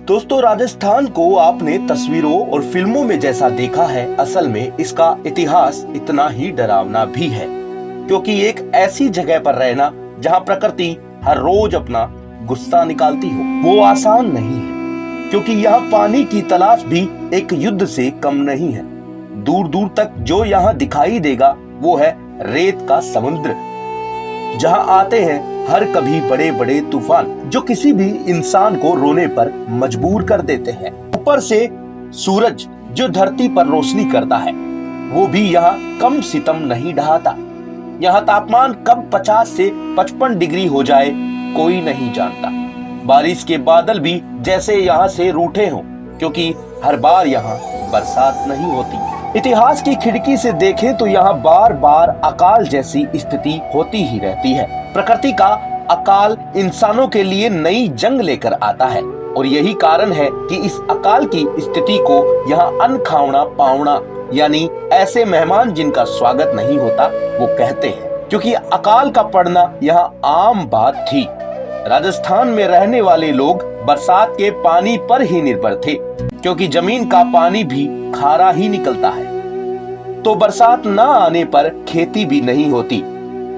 दोस्तों, राजस्थान को आपने तस्वीरों और फिल्मों में जैसा देखा है, असल में इसका इतिहास इतना ही डरावना भी है। क्योंकि एक ऐसी जगह पर रहना जहां प्रकृति हर रोज अपना गुस्सा निकालती हो, वो आसान नहीं है। क्योंकि यहाँ पानी की तलाश भी एक युद्ध से कम नहीं है। दूर दूर तक जो यहाँ दिखाई देगा वो है रेत का समुद्र, जहाँ आते हैं हर कभी बड़े बड़े तूफान जो किसी भी इंसान को रोने पर मजबूर कर देते हैं। ऊपर से सूरज जो धरती पर रोशनी करता है, वो भी यहाँ कम सितम नहीं ढहाता। यहाँ तापमान कब 50 से 55 डिग्री हो जाए कोई नहीं जानता। बारिश के बादल भी जैसे यहाँ से रूठे हों, क्योंकि हर बार यहाँ बरसात नहीं होती। इतिहास की खिड़की से देखें तो यहाँ बार बार अकाल जैसी स्थिति होती ही रहती है। प्रकृति का अकाल इंसानों के लिए नई जंग लेकर आता है, और यही कारण है कि इस अकाल की स्थिति को यहाँ अनखावना पावना, यानी ऐसे मेहमान जिनका स्वागत नहीं होता, वो कहते हैं। क्योंकि अकाल का पड़ना यहाँ आम बात थी। राजस्थान में रहने वाले लोग बरसात के पानी पर ही निर्भर थे, क्योंकि जमीन का पानी भी खारा ही निकलता है। तो बरसात न आने पर खेती भी नहीं होती,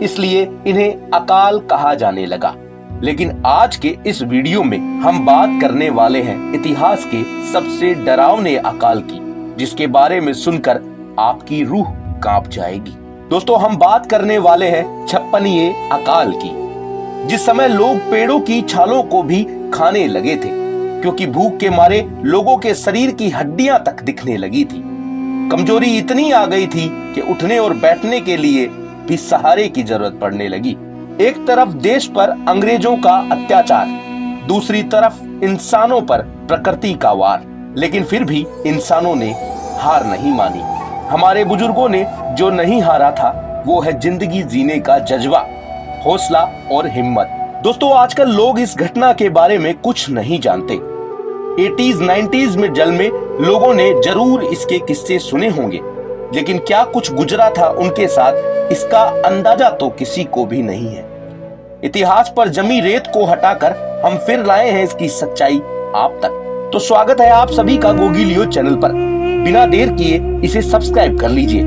इसलिए इन्हें अकाल कहा जाने लगा। लेकिन आज के इस वीडियो में हम बात करने वाले हैं इतिहास के सबसे डरावने अकाल की, जिसके बारे में सुनकर आपकी रूह कांप जाएगी। दोस्तों, हम बात करने वाले हैं छप्पनिये अकाल की, जिस समय लोग पेड़ों की छालों को भी खाने लगे थे, क्योंकि भूख के मारे लोगों के शरीर की हड्डियां तक दिखने लगी थी। कमजोरी इतनी आ गई थी कि उठने और बैठने के लिए भी सहारे की जरूरत पड़ने लगी। एक तरफ देश पर अंग्रेजों का अत्याचार, दूसरी तरफ इंसानों पर प्रकृति का वार। लेकिन फिर भी इंसानों ने हार नहीं मानी। हमारे बुजुर्गों ने जो नहीं हारा था, वो है जिंदगी जीने का जज्बा, हौसला और हिम्मत। दोस्तों, आजकल लोग इस घटना के बारे में कुछ नहीं जानते। 80s 90s में जल में लोगों ने जरूर इसके किस्से सुने होंगे, लेकिन क्या कुछ गुजरा था उनके साथ, इसका अंदाजा तो किसी को भी नहीं है। इतिहास पर जमी रेत को हटाकर हम फिर लाए हैं इसकी सच्चाई आप तक। तो स्वागत है आप सभी का गोगीलियो चैनल पर। बिना देर किए इसे सब्सक्राइब कर लीजिए,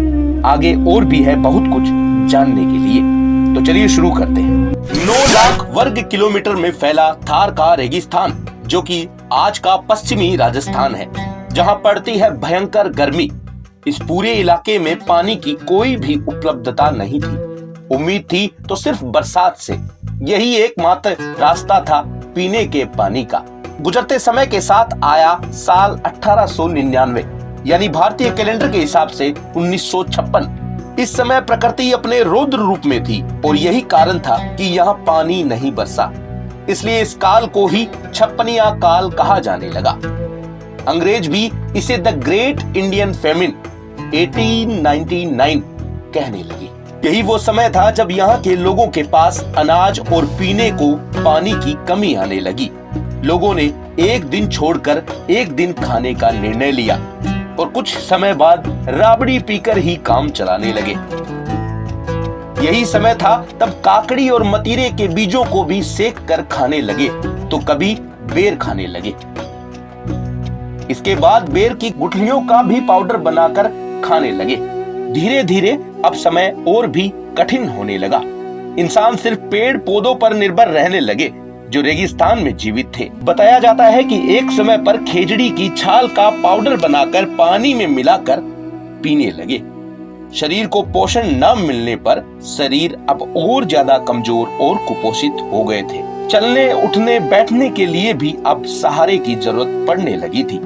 आगे और भी है बहुत कुछ जानने के लिए। तो चलिए शुरू करते हैं। 9 लाख वर्ग किलोमीटर में फैला थार का रेगिस्तान, जो कि आज का पश्चिमी राजस्थान है, जहां पड़ती है भयंकर गर्मी। इस पूरे इलाके में पानी की कोई भी उपलब्धता नहीं थी। उम्मीद थी तो सिर्फ बरसात से। यही एकमात्र रास्ता था पीने के पानी का। गुजरते समय के साथ आया साल 1899, यानी भारतीय कैलेंडर के हिसाब से 1956। इस समय प्रकृति अपने रौद्र रूप में थी, और यही कारण था कि यहाँ पानी नहीं बरसा। इसलिए इस काल को ही छप्पनिया काल कहा जाने लगा। अंग्रेज भी इसे द ग्रेट इंडियन फेमिन 1899 कहने लगे। यही वो समय था जब यहाँ के लोगों के पास अनाज और पीने को पानी की कमी आने लगी। लोगों ने एक दिन छोड़कर एक दिन खाने का निर्णय लिया, और कुछ समय बाद राबड़ी पीकर ही काम चलाने लगे। यही समय था तब काकड़ी और मतीरे के बीजों को भी सेक कर खाने लगे, तो कभी बेर खाने लगे। इसके बाद बेर की गुठलियों का भी पाउडर बनाकर खाने लगे। धीरे धीरे अब समय और भी कठिन होने लगा। इंसान सिर्फ पेड़ पौधों पर निर्भर रहने लगे, जो रेगिस्तान में जीवित थे। बताया जाता है कि एक समय पर खेजड़ी की छाल का पाउडर बनाकर पानी में मिलाकर पीने लगे। शरीर को पोषण न मिलने पर शरीर अब और ज्यादा कमजोर और कुपोषित हो गए थे। चलने उठने बैठने के लिए भी अब सहारे की जरूरत पड़ने लगी थी।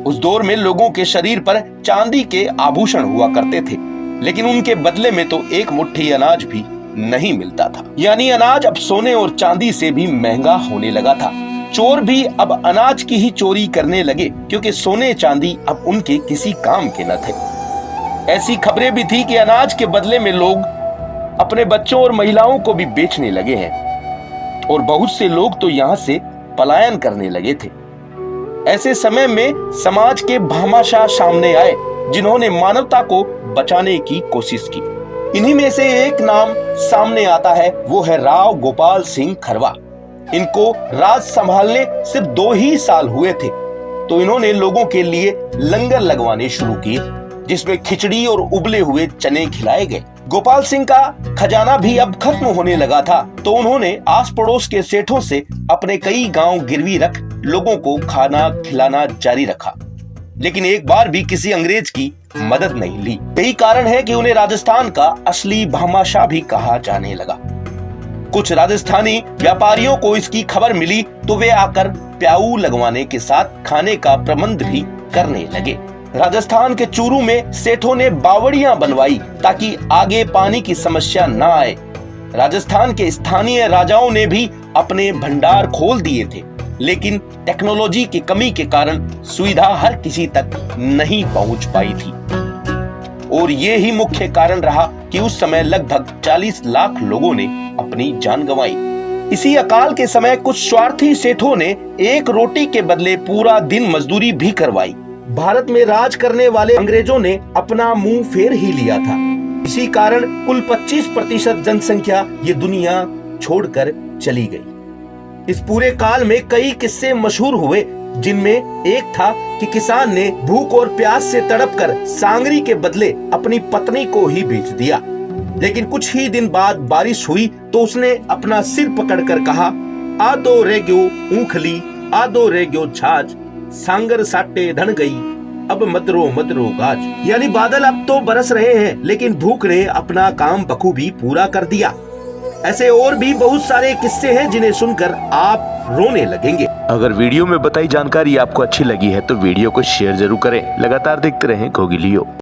उस दौर में लोगों के शरीर पर चांदी के आभूषण हुआ करते थे, लेकिन उनके बदले में तो एक मुट्ठी अनाज भी नहीं मिलता था। यानी अनाज अब सोने और चांदी से भी महंगा होने लगा था। चोर भी अब अनाज की ही चोरी करने लगे, क्योंकि सोने चांदी अब उनके किसी काम के न थे। ऐसी खबरें भी थी कि अनाज के बदले में लोग अपने बच्चों और महिलाओं को भी बेचने लगे हैं, और बहुत से लोग तो यहाँ से पलायन करने लगे थे। ऐसे समय में समाज के भामाशाह सामने आए, जिन्होंने मानवता को बचाने की कोशिश की। इन्हीं में से एक नाम सामने आता है, वो है राव गोपाल सिंह खरवा। इनको राज संभालने सिर्फ 2 ही साल हुए थे, तो इन्होंने लोगों के लिए लंगर लगवाने शुरू किए, जिसमें खिचड़ी और उबले हुए चने खिलाए गए। गोपाल सिंह का खजाना भी अब खत्म होने लगा था, तो उन्होंने आस पड़ोस के सेठों से अपने कई गांव गिरवी रख लोगों को खाना खिलाना जारी रखा, लेकिन एक बार भी किसी अंग्रेज की मदद नहीं ली। यही कारण है कि उन्हें राजस्थान का असली भामाशाह भी कहा जाने लगा। कुछ राजस्थानी व्यापारियों को इसकी खबर मिली तो वे आकर प्याऊ लगवाने के साथ खाने का प्रबंध भी करने लगे। राजस्थान के चूरू में सेठों ने बावड़ियां बनवाई ताकि आगे पानी की समस्या न आए। राजस्थान के स्थानीय राजाओं ने भी अपने भंडार खोल दिए थे, लेकिन टेक्नोलॉजी की कमी के कारण सुविधा हर किसी तक नहीं पहुंच पाई थी, और ये ही मुख्य कारण रहा कि उस समय लगभग 40 लाख लोगों ने अपनी जान गंवाई। इसी अकाल के समय कुछ स्वार्थी सेठों ने एक रोटी के बदले पूरा दिन मजदूरी भी करवाई। भारत में राज करने वाले अंग्रेजों ने अपना मुंह फेर ही लिया था। इसी कारण कुल 25% जनसंख्या ये दुनिया छोड़कर चली गई। इस पूरे काल में कई किस्से मशहूर हुए, जिनमें एक था कि किसान ने भूख और प्यास से तड़पकर सांगरी के बदले अपनी पत्नी को ही बेच दिया, लेकिन कुछ ही दिन बाद बारिश हुई तो उसने अपना सिर पकड़कर कहा, आदो रह गयो ऊखली, आदो रह गयो छाछ, सांगर साटे धन गई, अब मदरो मदरो गाज। यानी बादल अब तो बरस रहे हैं, लेकिन भूख ने अपना काम बखूबी पूरा कर दिया। ऐसे और भी बहुत सारे किस्से हैं जिन्हें सुनकर आप रोने लगेंगे। अगर वीडियो में बताई जानकारी आपको अच्छी लगी है तो वीडियो को शेयर जरूर करें। लगातार देखते रहें कोगिलियो।